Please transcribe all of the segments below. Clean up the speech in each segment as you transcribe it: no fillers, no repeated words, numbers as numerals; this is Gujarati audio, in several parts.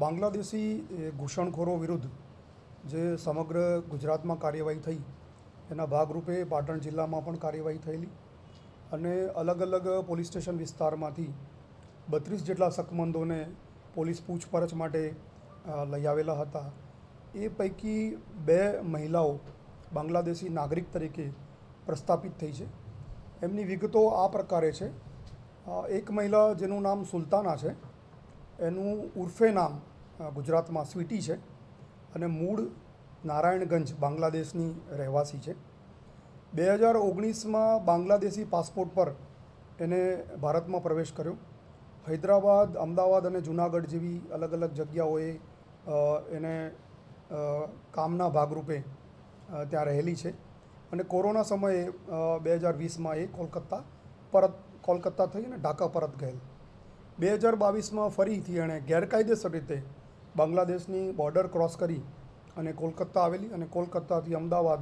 બાંગ્લાદેશી ઘૂસણખોરો વિરુદ્ધ જે સમગ્ર ગુજરાતમાં કાર્યવાહી થઈ એના ભાગરૂપે પાટણ જિલ્લામાં પણ કાર્યવાહી થયેલી અને અલગ અલગ પોલીસ સ્ટેશન વિસ્તારમાંથી 32 જેટલા શકમંદોને પોલીસ પૂછપરછ માટે લઈ આવેલા હતા. એ પૈકી 2 મહિલાઓ બાંગ્લાદેશી નાગરિક તરીકે પ્રસ્થાપિત થઈ છે. એમની વિગતો આ પ્રકારે છે. એક મહિલા જેનું નામ સુલતાના છે, એનું ઉર્ફે નામ ગુજરાતમાં સ્વીટી છે અને મૂળ નારાયણગંજ બાંગ્લાદેશની રહેવાસી છે. 2019માં બાંગ્લાદેશી પાસપોર્ટ પર એને ભારતમાં પ્રવેશ કર્યો. હૈદરાબાદ, અમદાવાદ અને જૂનાગઢ જેવી અલગ અલગ જગ્યાઓએ એને કામના ભાગરૂપે ત્યાં રહેલી છે અને કોરોના સમયે 2020માં એ કોલકાતા થઈ અને ઢાકા પરત ગયેલ. 2022માં ફરીથી એણે ગેરકાયદેસર રીતે બાંગ્લાદેશની બોર્ડર ક્રોસ કરી અને કોલકાતા આવેલી અને કોલકાતાથી અમદાવાદ,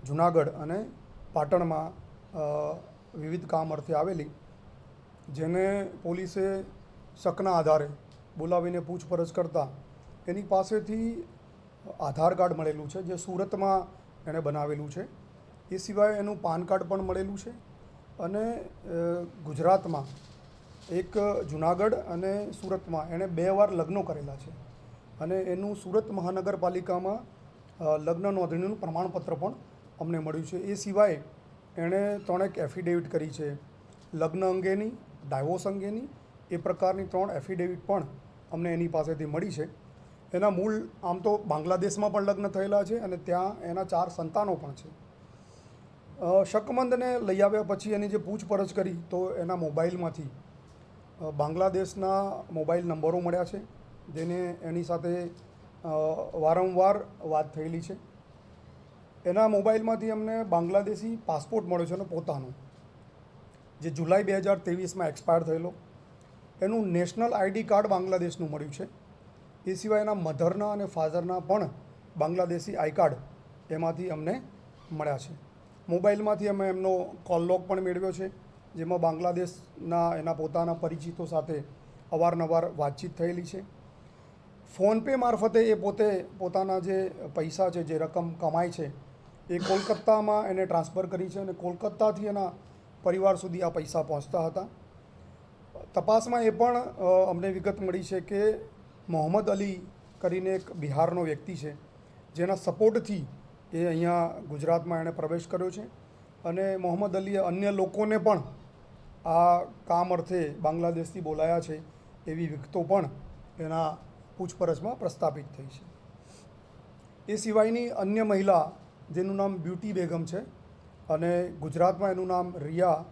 જૂનાગઢ અને પાટણમાં વિવિધ કામ અર્થે આવેલી, જેને પોલીસે શકના આધારે બોલાવીને પૂછપરછ કરતાં એની પાસેથી આધાર કાર્ડ મળેલું છે જે સુરતમાં એણે બનાવેલું છે. એ સિવાય એનું પાન કાર્ડ પણ મળેલું છે અને ગુજરાતમાં એક જૂનાગઢ અને સુરતમાં એણે 2 વાર લગ્નો કરેલા છે અને એનું સુરત મહાનગરપાલિકામાં લગ્ન નોંધણીનું પ્રમાણપત્ર પણ અમને મળ્યું છે. એ સિવાય એણે 3 એફિડેવિટ કરી છે, લગ્ન અંગેની, ડાયવોર્સ અંગેની. એ પ્રકારની 3 એફિડેવિટ પણ અમને એની પાસેથી મળી છે. એના મૂળ આમ તો બાંગ્લાદેશમાં પણ લગ્ન થયેલા છે અને ત્યાં એના 4 સંતાનો પણ છે. શકમંદને લઈ આવ્યા પછી એની જે પૂછપરછ કરી તો એના મોબાઈલમાંથી બાંગ્લાદેશના મોબાઈલ નંબરો મળ્યા છે, જેને એની સાથે વારંવાર વાત થયેલી છે. એના મોબાઈલમાંથી અમને બાંગ્લાદેશી પાસપોર્ટ મળ્યો છે એનો પોતાનો, જે જુલાઈ 2023માં એક્સપાયર થયેલો. એનું નેશનલ આઈડી કાર્ડ બાંગ્લાદેશનું મળ્યું છે. એ સિવાય એના મધરના અને ફાધરના પણ બાંગ્લાદેશી આઈ કાર્ડ એમાંથી અમને મળ્યા છે. મોબાઈલમાંથી અમે એમનો કોલ લોગ પણ મેળવ્યો છે, જેમાં બાંગ્લાદેશના એના પોતાના પરિચિતો સાથે અવારનવાર વાતચીત થયેલી છે. ફોનપે મારફતે એ પોતે પોતાના જે પૈસા છે, જે રકમ કમાય છે, એ કોલકાતામાં એને ટ્રાન્સફર કરી છે અને કોલકાતાથી એના પરિવાર સુધી આ પૈસા પહોંચતા હતા. તપાસમાં એ પણ અમને વિગત મળી છે કે મોહમ્મદ અલી કરીને એક બિહારનો વ્યક્તિ છે, જેના સપોર્ટથી એ અહીંયા ગુજરાતમાં એણે પ્રવેશ કર્યો છે અને મોહમ્મદ અલીએ અન્ય લોકોને પણ આ કામ અર્થે બાંગ્લાદેશથી બોલાયા છે એવી વિગતો પણ એના પૂછપરછમાં પ્રસ્થાપિત થઈ છે. એ સિવાયની અન્ય મહિલા જેનું નામ બ્યુટી બેગમ છે અને ગુજરાતમાં એનું નામ રિયા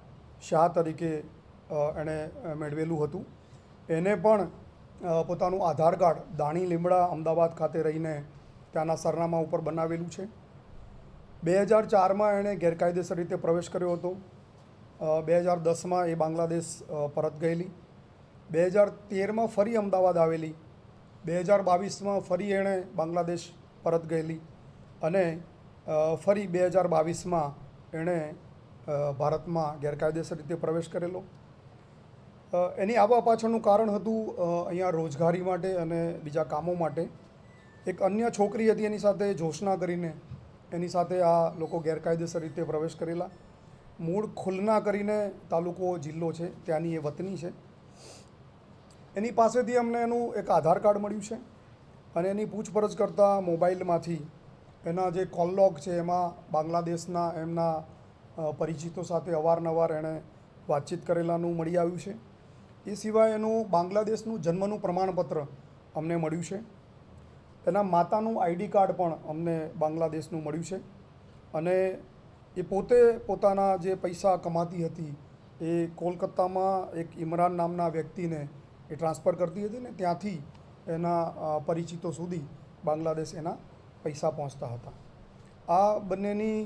શાહ તરીકે એણે મેળવેલું હતું. એને પણ પોતાનું આધાર કાર્ડ દાણી લીમડા અમદાવાદ ખાતે રહીને ત્યાંના સરનામા ઉપર બનાવેલું છે. 2004માં એણે ગેરકાયદેસર રીતે પ્રવેશ કર્યો હતો. 2010માં એ બાંગ્લાદેશ પરત ગયેલી. 2013માં ફરી અમદાવાદ આવેલી. 2022માં ફરી એણે બાંગ્લાદેશ પરત ગયેલી અને ફરી 2022માં એણે ભારતમાં ગેરકાયદેસર રીતે પ્રવેશ કરેલો. એની આવવા પાછળનું કારણ હતું અહીંયા રોજગારી માટે અને બીજા કામો માટે. એક અન્ય છોકરી હતી એની સાથે, જોશના કરીને, એની સાથે આ લોકો ગેરકાયદેસર રીતે પ્રવેશ કરેલા. મૂળ ખુલના કરીને તાલુકો જિલ્લો છે, ત્યાંની એ વતની છે. એની પાસેથી અમને એનું એક આધાર કાર્ડ મળ્યું છે અને એની પૂછપરછ કરતાં મોબાઈલમાંથી એના જે કોલ લોગ છે એમાં બાંગ્લાદેશના એમના પરિચિતો સાથે અવારનવાર એણે વાતચીત કરેલાનું મળી આવ્યું છે. એ સિવાય એનું બાંગ્લાદેશનું જન્મનું પ્રમાણપત્ર અમને મળ્યું છે. એના માતાનું આઈડી કાર્ડ પણ અમને બાંગ્લાદેશનું મળ્યું છે અને એ પોતે પોતાના જે પૈસા કમાતી હતી એ કોલકાતામાં એક ઇમરાન નામના વ્યક્તિને એ ટ્રાન્સફર કરતી હતી ને ત્યાંથી એના પરિચિતો સુધી બાંગ્લાદેશ એના પૈસા પહોંચતા હતા. આ બંનેની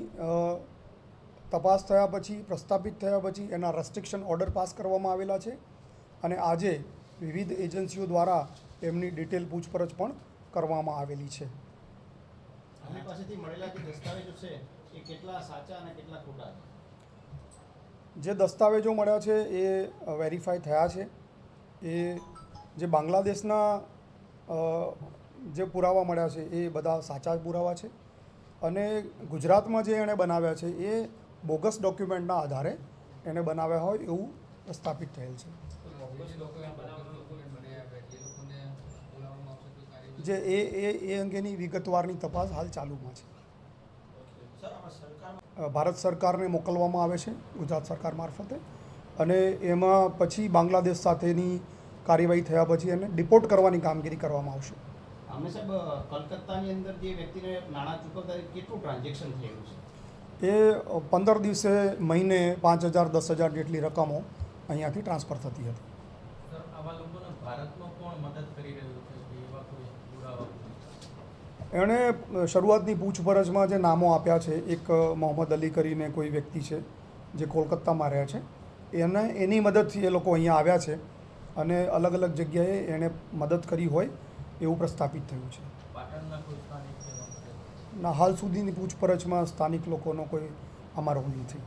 તપાસ થયા પછી, પ્રસ્થાપિત થયા પછી એના રસ્ટ્રિક્શન ઓર્ડર પાસ કરવામાં આવેલા છે અને આજે વિવિધ એજન્સીઓ દ્વારા એમની ડિટેલ પૂછપરછ પણ કરવામાં આવેલી છે. આપણી પાસેથી મળેલા જે દસ્તાવેજો છે એ કેટલા સાચા અને કેટલા ખોટા છે? જે દસ્તાવેજો મળ્યા છે એ વેરીફાઈ થયા છે. એ જે બાંગ્લાદેશના જે પુરાવા મળ્યા છે એ બધા સાચા પુરાવા છે અને ગુજરાતમાં જે એણે બનાવ્યા છે એ બોગસ ડોક્યુમેન્ટના આધારે એને બનાવ્યા હોય એવું પ્રસ્થાપિત થયેલ છે. જે એ અંગેની વિગતવારની તપાસ હાલ ચાલુમાં છે. સર આમાં સરકાર ભારત સરકારને મોકલવામાં આવે છે ગુજરાત સરકાર મારફતે અને એમાં પછી બાંગ્લાદેશ સાથેની કાર્યવાહી થયા પછી એને ડિપોર્ટ કરવાની કામગીરી કરવામાં આવશે. અમને સાહેબ કલકત્તાની અંદર જે વ્યક્તિને નાણાં ચૂકવતા કેટલું ટ્રાન્ઝેક્શન થયેલું છે? એ 15 દિવસે મહિને 5,000 10,000 જેટલી રકમો અહીંયાથી ટ્રાન્સફર થતી હતી. સર આવા લોકોને ભારતમાં કોણ મદદ કરી રહ્યું છે કે એવા કોઈ પુરાવા? એણે શરૂઆતની પૂછપરછમાં જે નામો આપ્યા છે, એક મોહમ્મદ અલી કરીને કોઈ વ્યક્તિ છે જે કોલકાતામાં રહે છે, એની મદદથી એ લોકો અહીંયા આવ્યા છે અને અલગ અલગ જગ્યાએ એણે મદદ કરી હોય એવું પ્રસ્થાપિત થયું છે. પાટણના કોઈ સ્થાનિક સેવા ના, હાલ સુધીની પૂછપરછમાં સ્થાનિક લોકોનો કોઈ આમાં રોલ નથી.